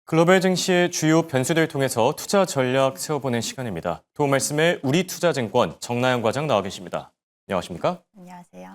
글로벌 증시의 주요 변수들 통해서 투자 전략 세워보는 시간입니다. 도움 말씀에 우리투자증권 정나영 과장 나와 계십니다. 안녕하십니까? 안녕하세요.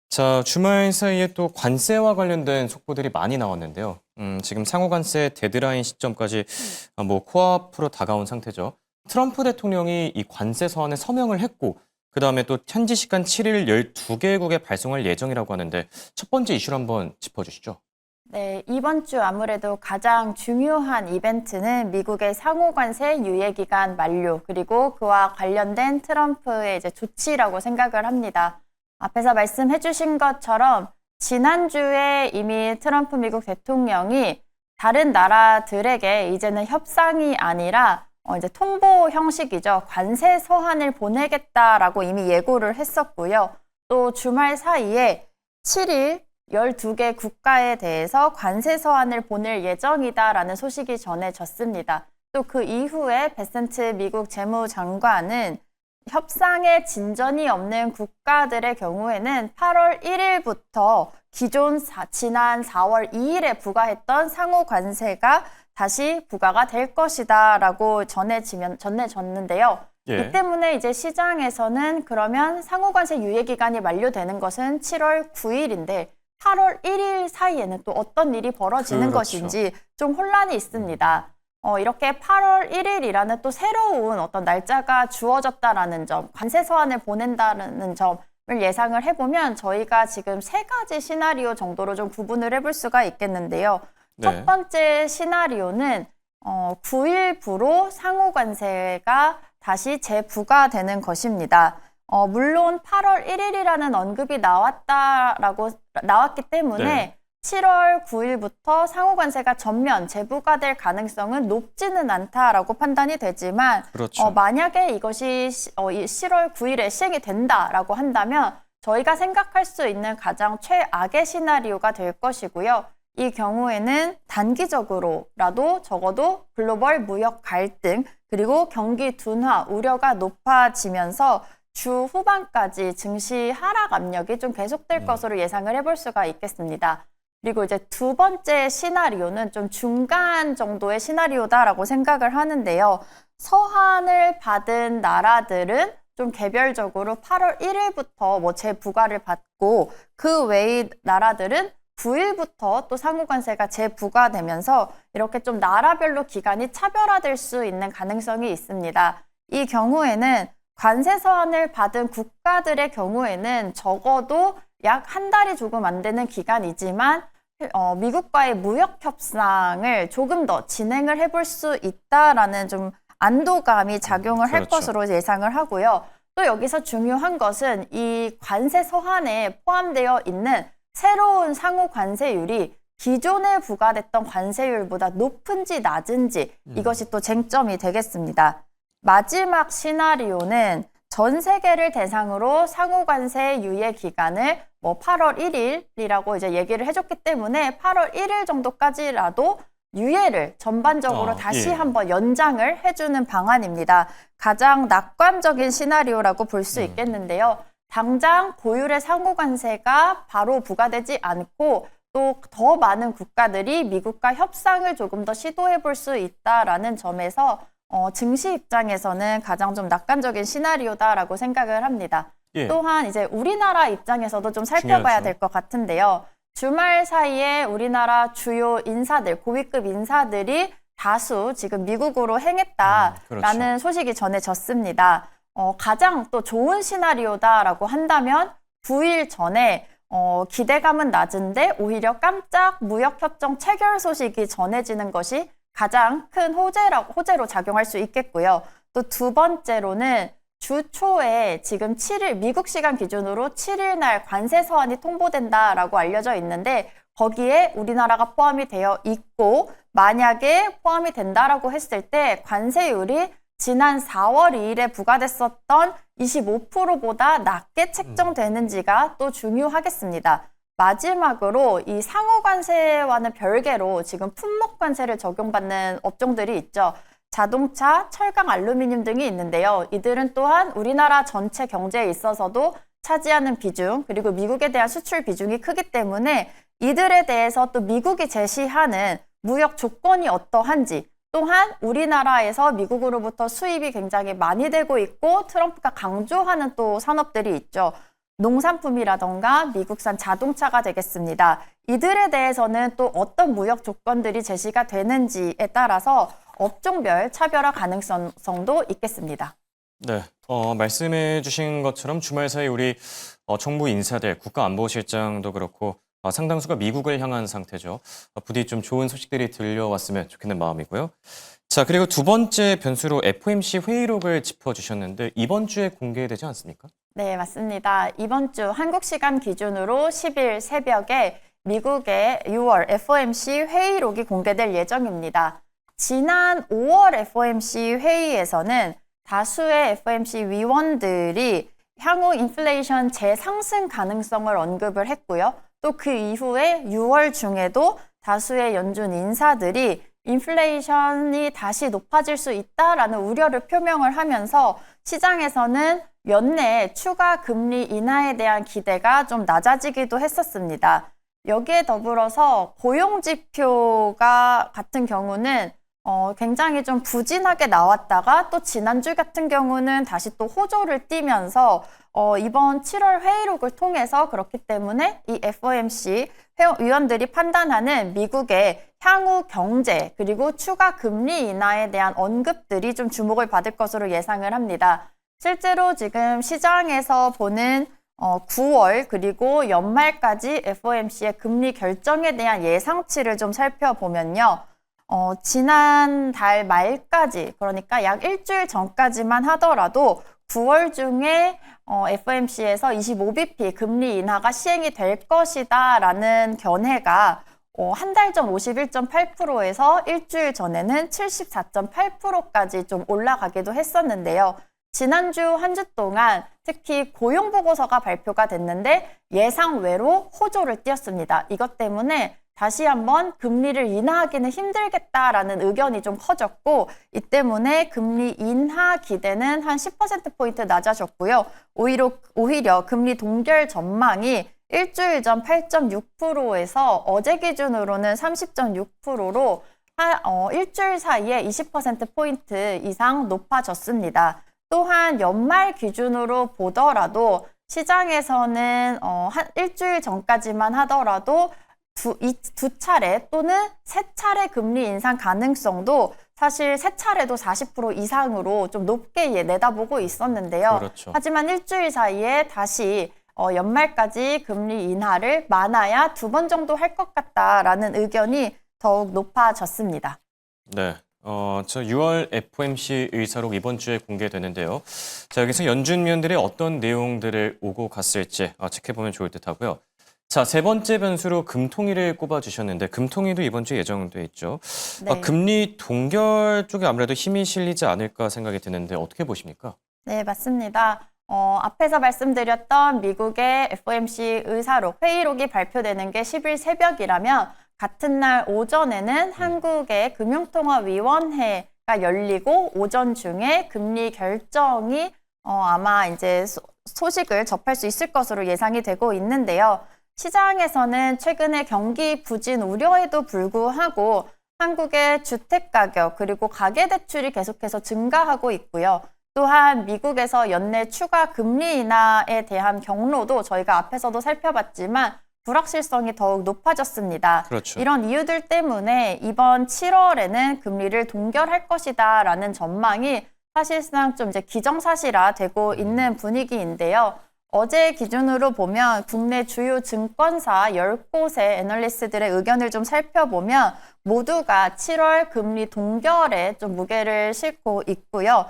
자, 주말 사이에 또 관세와 관련된 속보들이 많이 나왔는데요. 지금 상호 관세 데드라인 시점까지 코앞으로 다가온 상태죠. 트럼프 대통령이 이 관세 서한에 서명을 했고 그다음에 또 현지 시간 7일 12개국에 발송할 예정이라고 하는데 첫 번째 이슈를 한번 짚어주시죠. 네, 이번 주 아무래도 가장 중요한 이벤트는 미국의 상호관세 유예기간 만료, 그리고 그와 관련된 트럼프의 이제 조치라고 생각을 합니다. 앞에서 말씀해 주신 것처럼 지난주에 이미 트럼프 미국 대통령이 다른 나라들에게 이제는 협상이 아니라 이제 통보 형식이죠. 관세 서한을 보내겠다라고 이미 예고를 했었고요. 또 주말 사이에 7일 12개 국가에 대해서 관세 서한을 보낼 예정이다라는 소식이 전해졌습니다. 또 그 이후에 베센트 미국 재무장관은 협상에 진전이 없는 국가들의 경우에는 8월 1일부터 지난 4월 2일에 부과했던 상호 관세가 다시 부과가 될 것이다라고 전해졌는데요. 예. 이 때문에 이제 시장에서는 그러면 상호 관세 유예 기간이 만료되는 것은 7월 9일인데 8월 1일 사이에는 또 어떤 일이 벌어지는 그렇죠. 것인지 좀 혼란이 있습니다. 이렇게 8월 1일이라는 또 새로운 어떤 날짜가 주어졌다라는 점, 관세 서한을 보낸다는 점을 예상을 해보면 저희가 지금 세 가지 시나리오 정도로 좀 구분을 해볼 수가 있겠는데요. 네. 첫 번째 시나리오는 9일부로 상호 관세가 다시 재부과되는 것입니다. 물론 8월 1일이라는 언급이 나왔기 때문에 네. 7월 9일부터 상호 관세가 전면 재부과될 가능성은 높지는 않다라고 판단이 되지만 그렇죠. 만약에 이것이 7월 9일에 시행이 된다라고 한다면 저희가 생각할 수 있는 가장 최악의 시나리오가 될 것이고요. 이 경우에는 단기적으로라도 적어도 글로벌 무역 갈등 그리고 경기 둔화 우려가 높아지면서 주 후반까지 증시 하락 압력이 좀 계속될 것으로 예상을 해볼 수가 있겠습니다. 그리고 이제 두 번째 시나리오는 좀 중간 정도의 시나리오다라고 생각을 하는데요. 서한을 받은 나라들은 좀 개별적으로 8월 1일부터 재부과를 받고 그 외의 나라들은 9일부터 또 상호관세가 재부과되면서 이렇게 좀 나라별로 기간이 차별화될 수 있는 가능성이 있습니다. 이 경우에는 관세 서한을 받은 국가들의 경우에는 적어도 약 한 달이 조금 안 되는 기간이지만 미국과의 무역 협상을 조금 더 진행을 해볼 수 있다라는 좀 안도감이 작용을 할 그렇죠. 것으로 예상을 하고요. 또 여기서 중요한 것은 이 관세 서한에 포함되어 있는 새로운 상호 관세율이 기존에 부과됐던 관세율보다 높은지 낮은지 이것이 또 쟁점이 되겠습니다. 마지막 시나리오는 전 세계를 대상으로 상호 관세 유예 기간을 8월 1일이라고 이제 얘기를 해줬기 때문에 8월 1일 정도까지라도 유예를 전반적으로 다시 예. 한번 연장을 해주는 방안입니다. 가장 낙관적인 시나리오라고 볼 수 있겠는데요. 당장 고율의 상호 관세가 바로 부과되지 않고 또 더 많은 국가들이 미국과 협상을 조금 더 시도해 볼 수 있다라는 점에서 증시 입장에서는 가장 좀 낙관적인 시나리오다라고 생각을 합니다. 예. 또한 이제 우리나라 입장에서도 좀 살펴봐야 중요하죠. 될 것 같은데요. 주말 사이에 우리나라 주요 인사들, 고위급 인사들이 다수 지금 미국으로 행했다라는 그렇죠. 소식이 전해졌습니다. 가장 또 좋은 시나리오다라고 한다면 9일 전에 기대감은 낮은데 오히려 깜짝 무역협정 체결 소식이 전해지는 것이 가장 큰 호재로 작용할 수 있겠고요. 또 두 번째로는 주 초에 지금 7일, 미국 시간 기준으로 7일 날 관세 서한이 통보된다라고 알려져 있는데 거기에 우리나라가 포함이 되어 있고 만약에 포함이 된다라고 했을 때 관세율이 지난 4월 2일에 부과됐었던 25%보다 낮게 책정되는지가 또 중요하겠습니다. 마지막으로 이 상호관세와는 별개로 지금 품목관세를 적용받는 업종들이 있죠. 자동차, 철강, 알루미늄 등이 있는데요. 이들은 또한 우리나라 전체 경제에 있어서도 차지하는 비중, 그리고 미국에 대한 수출 비중이 크기 때문에 이들에 대해서 또 미국이 제시하는 무역 조건이 어떠한지, 또한 우리나라에서 미국으로부터 수입이 굉장히 많이 되고 있고 트럼프가 강조하는 또 산업들이 있죠. 농산품이라던가 미국산 자동차가 되겠습니다. 이들에 대해서는 또 어떤 무역 조건들이 제시가 되는지에 따라서 업종별 차별화 가능성도 있겠습니다. 네, 말씀해 주신 것처럼 주말 사이 우리 정부 인사들, 국가안보실장도 그렇고 상당수가 미국을 향한 상태죠. 부디 좀 좋은 소식들이 들려왔으면 좋겠는 마음이고요. 자, 그리고 두 번째 변수로 FOMC 회의록을 짚어주셨는데 이번 주에 공개되지 않습니까? 네, 맞습니다. 이번 주 한국 시간 기준으로 10일 새벽에 미국의 6월 FOMC 회의록이 공개될 예정입니다. 지난 5월 FOMC 회의에서는 다수의 FOMC 위원들이 향후 인플레이션 재상승 가능성을 언급을 했고요. 또 그 이후에 6월 중에도 다수의 연준 인사들이 인플레이션이 다시 높아질 수 있다라는 우려를 표명을 하면서 시장에서는 연내 추가 금리 인하에 대한 기대가 좀 낮아지기도 했었습니다. 여기에 더불어서 고용지표가 같은 경우는 굉장히 좀 부진하게 나왔다가 또 지난주 같은 경우는 다시 또 호조를 띠면서 이번 7월 회의록을 통해서 그렇기 때문에 이 FOMC 위원들이 판단하는 미국의 향후 경제 그리고 추가 금리 인하에 대한 언급들이 좀 주목을 받을 것으로 예상을 합니다. 실제로 지금 시장에서 보는 9월 그리고 연말까지 FOMC의 금리 결정에 대한 예상치를 좀 살펴보면요. 지난달 말까지, 그러니까 약 일주일 전까지만 하더라도 9월 중에 FOMC에서 25bp 금리 인하가 시행이 될 것이다 라는 견해가 한 달 전 51.8%에서 일주일 전에는 74.8%까지 좀 올라가기도 했었는데요. 지난주 한 주 동안 특히 고용보고서가 발표가 됐는데 예상외로 호조를 띄었습니다. 이것 때문에 다시 한번 금리를 인하하기는 힘들겠다라는 의견이 좀 커졌고 이 때문에 금리 인하 기대는 한 10%포인트 낮아졌고요. 오히려 금리 동결 전망이 일주일 전 8.6%에서 어제 기준으로는 30.6%로 일주일 사이에 20%포인트 이상 높아졌습니다. 또한 연말 기준으로 보더라도 시장에서는 한 일주일 전까지만 하더라도 두 차례 또는 세 차례 금리 인상 가능성도 사실 세 차례도 40% 이상으로 좀 높게 내다보고 있었는데요. 그렇죠. 하지만 일주일 사이에 다시 연말까지 금리 인하를 많아야 2번 정도 할 것 같다라는 의견이 더욱 높아졌습니다. 네. 저 6월 FOMC 의사록 이번 주에 공개되는데요. 자, 여기서 연준 위원들이 어떤 내용들을 오고 갔을지 지켜보면 좋을 듯 하고요. 자, 세 번째 변수로 금통위를 꼽아주셨는데 금통위도 이번 주에 예정돼 있죠. 네. 금리 동결 쪽에 아무래도 힘이 실리지 않을까 생각이 드는데 어떻게 보십니까? 네, 맞습니다. 앞에서 말씀드렸던 미국의 FOMC 의사록, 회의록이 발표되는 게 10일 새벽이라면 같은 날 오전에는 한국의 금융통화위원회가 열리고 오전 중에 금리 결정이 아마 이제 소식을 접할 수 있을 것으로 예상이 되고 있는데요. 시장에서는 최근에 경기 부진 우려에도 불구하고 한국의 주택가격 그리고 가계대출이 계속해서 증가하고 있고요. 또한 미국에서 연내 추가 금리 인하에 대한 경로도 저희가 앞에서도 살펴봤지만 불확실성이 더욱 높아졌습니다. 그렇죠. 이런 이유들 때문에 이번 7월에는 금리를 동결할 것이다 라는 전망이 사실상 좀 이제 기정사실화 되고 있는 분위기인데요. 어제 기준으로 보면 국내 주요 증권사 10곳의 애널리스트들의 의견을 좀 살펴보면 모두가 7월 금리 동결에 좀 무게를 싣고 있고요.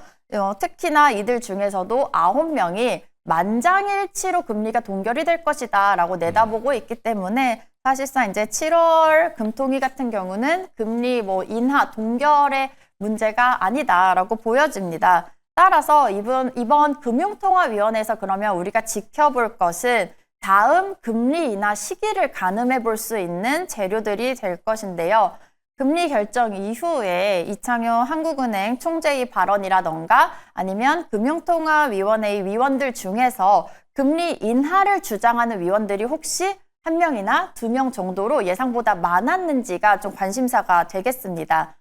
특히나 이들 중에서도 9명이 만장일치로 금리가 동결이 될 것이다 라고 내다보고 있기 때문에 사실상 이제 7월 금통위 같은 경우는 금리 인하 동결의 문제가 아니다라고 보여집니다. 따라서 이번 금융통화위원회에서 그러면 우리가 지켜볼 것은 다음 금리 인하 시기를 가늠해 볼 수 있는 재료들이 될 것인데요. 금리 결정 이후에 이창효 한국은행 총재의 발언이라던가 아니면 금융통화위원회의 위원들 중에서 금리 인하를 주장하는 위원들이 혹시 1명이나 2명 정도로 예상보다 많았는지가 좀 관심사가 되겠습니다.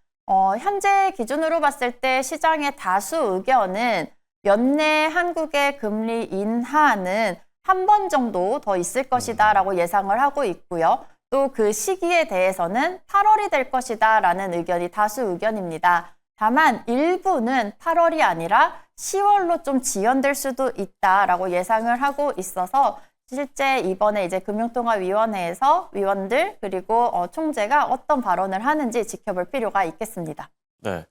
현재 기준으로 봤을 때 시장의 다수 의견은 연내 한국의 금리 인하는 한 번 정도 더 있을 것이다라고 예상을 하고 있고요. 또 그 시기에 대해서는 8월이 될 것이다라는 의견이 다수 의견입니다. 다만 일부는 8월이 아니라 10월로 좀 지연될 수도 있다라고 예상을 하고 있어서 실제 이번에 이제 금융통화위원회에서 위원들 그리고 총재가 어떤 발언을 하는지 지켜볼 필요가 있겠습니다. 네.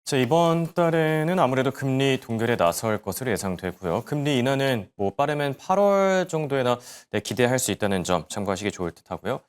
자, 이번 달에는 아무래도 금리 동결에 나설 것으로 예상되고요. 금리 인하는 뭐 빠르면 8월 정도에나 기대할 수 있다는 점 참고하시기 좋을 듯하고요.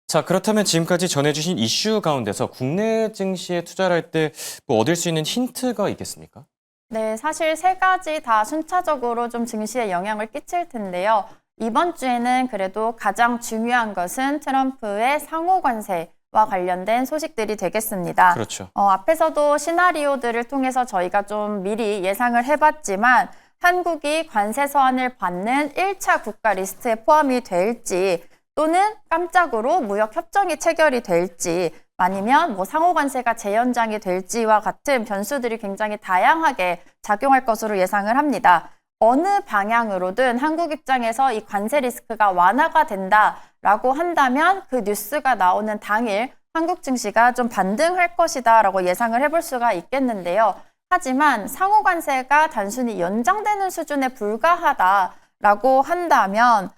자, 그렇다면 지금까지 전해주신 이슈 가운데서 국내 증시에 투자를 할 때 뭐 얻을 수 있는 힌트가 있겠습니까? 네, 사실 세 가지 다 순차적으로 좀 증시에 영향을 끼칠 텐데요. 이번 주에는 그래도 가장 중요한 것은 트럼프의 상호 관세와 관련된 소식들이 되겠습니다. 그렇죠. 앞에서도 시나리오들을 통해서 저희가 좀 미리 예상을 해봤지만 한국이 관세 서한을 받는 1차 국가 리스트에 포함이 될지 또는 깜짝으로 무역 협정이 체결이 될지 아니면 뭐 상호 관세가 재연장이 될지와 같은 변수들이 굉장히 다양하게 작용할 것으로 예상을 합니다. 어느 방향으로든 한국 입장에서 이 관세 리스크가 완화가 된다라고 한다면 그 뉴스가 나오는 당일 한국 증시가 좀 반등할 것이다라고 예상을 해볼 수가 있겠는데요. 하지만 상호 관세가 단순히 연장되는 수준에 불과하다라고 한다면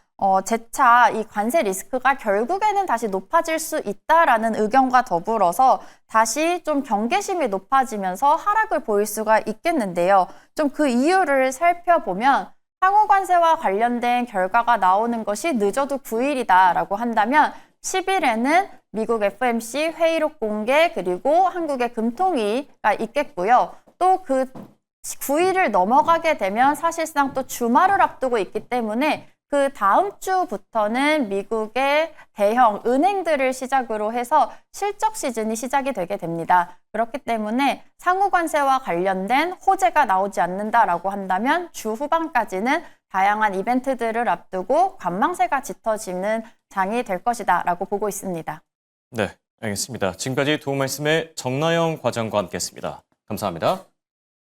재차 이 관세 리스크가 결국에는 다시 높아질 수 있다라는 의견과 더불어서 다시 좀 경계심이 높아지면서 하락을 보일 수가 있겠는데요. 좀 그 이유를 살펴보면 상호 관세와 관련된 결과가 나오는 것이 늦어도 9일이다라고 한다면 10일에는 미국 FOMC 회의록 공개 그리고 한국의 금통위가 있겠고요. 또 그 9일을 넘어가게 되면 사실상 또 주말을 앞두고 있기 때문에 그 다음 주부터는 미국의 대형 은행들을 시작으로 해서 실적 시즌이 시작이 되게 됩니다. 그렇기 때문에 상호 관세와 관련된 호재가 나오지 않는다라고 한다면 주 후반까지는 다양한 이벤트들을 앞두고 관망세가 짙어지는 장이 될 것이다라고 보고 있습니다. 네, 알겠습니다. 지금까지 도움 말씀에 정나영 과장과 함께했습니다. 감사합니다.